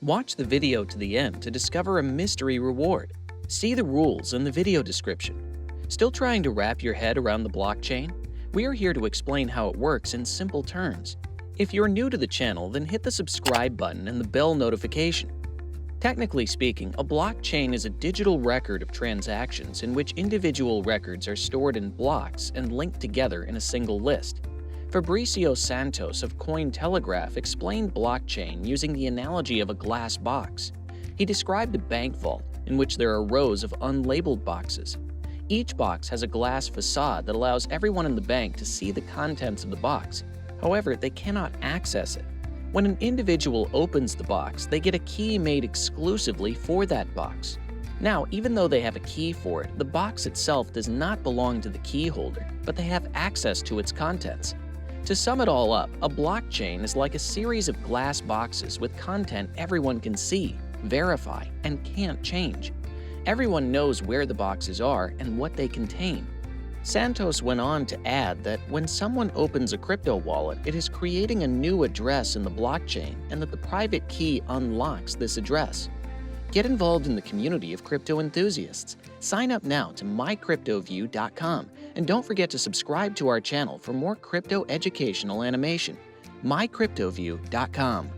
Watch the video to the end to discover a mystery reward. See the rules in the video description. Still trying to wrap your head around the blockchain? We are here to explain how it works in simple terms. If you're new to the channel, then hit the subscribe button and the bell notification. Technically speaking, a blockchain is a digital record of transactions in which individual records are stored in blocks and linked together in a single list. Fabricio Santos of Cointelegraph explained blockchain using the analogy of a glass box. He described a bank vault in which there are rows of unlabeled boxes. Each box has a glass facade that allows everyone in the bank to see the contents of the box. However, they cannot access it. When an individual opens the box, they get a key made exclusively for that box. Now, even though they have a key for it, the box itself does not belong to the key holder, but they have access to its contents. To sum it all up, a blockchain is like a series of glass boxes with content everyone can see, verify, and can't change. Everyone knows where the boxes are and what they contain. Santos went on to add that when someone opens a crypto wallet, it is creating a new address in the blockchain and that the private key unlocks this address. Get involved in the community of crypto enthusiasts. Sign up now to mycryptoview.com and don't forget to subscribe to our channel for more crypto educational animation. mycryptoview.com